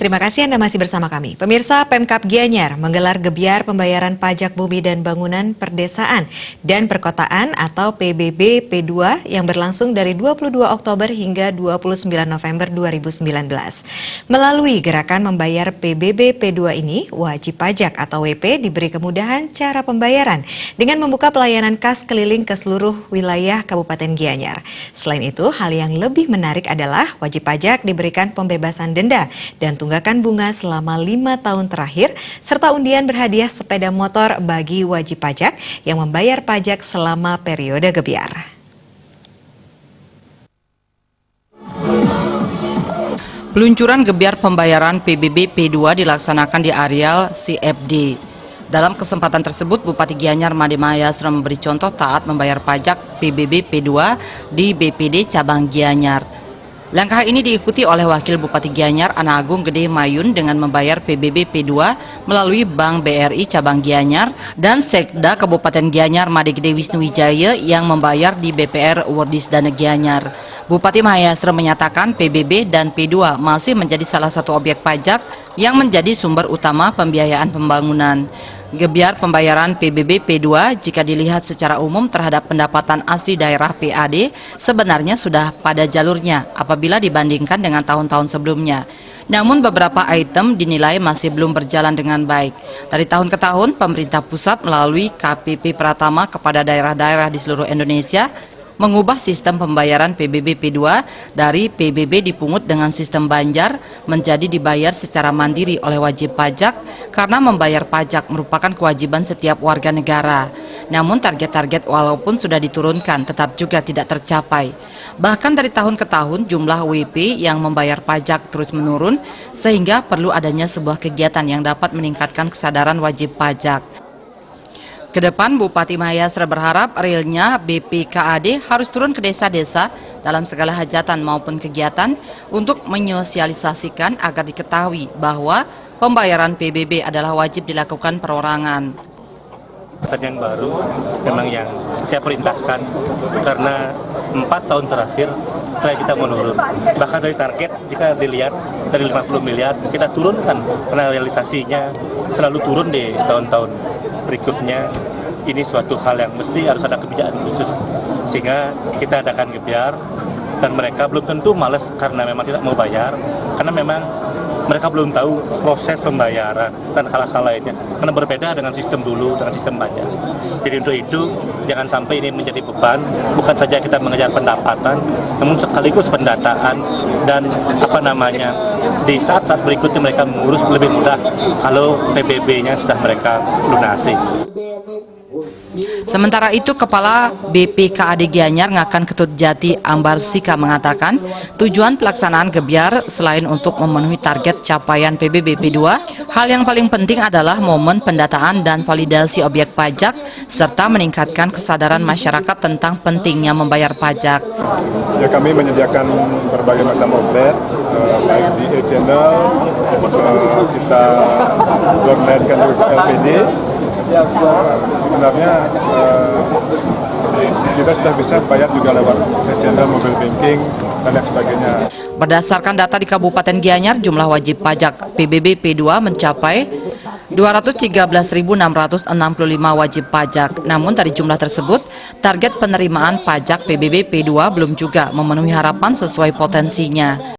Terima kasih Anda masih bersama kami. Pemirsa, Pemkab Gianyar menggelar gebyar pembayaran pajak bumi dan bangunan perdesaan dan perkotaan atau PBB P2 yang berlangsung dari 22 Oktober hingga 29 November 2019. Melalui gerakan membayar PBB P2 ini, wajib pajak atau WP diberi kemudahan cara pembayaran dengan membuka pelayanan kas keliling ke seluruh wilayah Kabupaten Gianyar. Selain itu, hal yang lebih menarik adalah wajib pajak diberikan pembebasan denda dan tunggakan bunga selama 5 tahun terakhir, serta undian berhadiah sepeda motor bagi wajib pajak yang membayar pajak selama periode gebyar. Peluncuran gebyar pembayaran PBB P2 dilaksanakan di areal CFD. Dalam kesempatan tersebut, Bupati Gianyar Made Mahayastra memberi contoh taat membayar pajak PBB P2 di BPD Cabang Gianyar. Langkah ini diikuti oleh Wakil Bupati Gianyar Ana Agung Gede Mayun dengan membayar PBB P2 melalui Bank BRI Cabang Gianyar dan Sekda Kabupaten Gianyar Made Gede Wisnuwijaya yang membayar di BPR Wordis Dana Gianyar. Bupati Mahayastra menyatakan PBB dan P2 masih menjadi salah satu objek pajak yang menjadi sumber utama pembiayaan pembangunan. Gebyar pembayaran PBB P2 jika dilihat secara umum terhadap pendapatan asli daerah PAD sebenarnya sudah pada jalurnya apabila dibandingkan dengan tahun-tahun sebelumnya. Namun beberapa item dinilai masih belum berjalan dengan baik. Dari tahun ke tahun, pemerintah pusat melalui KPP Pratama kepada daerah-daerah di seluruh Indonesia mengubah sistem pembayaran PBB P2 dari PBB dipungut dengan sistem banjar menjadi dibayar secara mandiri oleh wajib pajak karena membayar pajak merupakan kewajiban setiap warga negara. Namun target-target walaupun sudah diturunkan tetap juga tidak tercapai. Bahkan dari tahun ke tahun jumlah WP yang membayar pajak terus menurun sehingga perlu adanya sebuah kegiatan yang dapat meningkatkan kesadaran wajib pajak. Kedepan Bupati Mahayastra berharap realnya BPKAD harus turun ke desa-desa dalam segala hajatan maupun kegiatan untuk menyosialisasikan agar diketahui bahwa pembayaran PBB adalah wajib dilakukan perorangan. Pesan yang baru memang yang saya perintahkan karena 4 tahun terakhir setelah kita menurun. Bahkan dari target jika dilihat dari 50 miliar kita turunkan karena realisasinya selalu turun di tahun-tahun berikutnya. Ini suatu hal yang mesti harus ada kebijakan khusus sehingga kita adakan gebyar dan mereka belum tentu malas karena memang tidak mau bayar karena memang mereka belum tahu proses pembayaran dan hal-hal lainnya karena berbeda dengan sistem dulu dengan sistem banjar. Jadi untuk itu jangan sampai ini menjadi beban, bukan saja kita mengejar pendapatan namun sekaligus pendataan dan di saat-saat berikutnya mereka mengurus lebih mudah kalau PBB-nya sudah mereka lunasi. Sementara itu, Kepala BPKAD Gianyar Ngakan Ketut Jati Ambar Sika mengatakan tujuan pelaksanaan gebyar selain untuk memenuhi target capaian PBB P2, hal yang paling penting adalah momen pendataan dan validasi objek pajak serta meningkatkan kesadaran masyarakat tentang pentingnya membayar pajak. Ya, kami menyediakan berbagai macam outlet, baik di e-channel, kita koordinasikan dengan LPD. Sebenarnya kita sudah bisa bayar juga lewat channel mobile banking dan lain sebagainya. Berdasarkan data di Kabupaten Gianyar, jumlah wajib pajak PBB P2 mencapai 213.665 wajib pajak. Namun dari jumlah tersebut, target penerimaan pajak PBB P2 belum juga memenuhi harapan sesuai potensinya.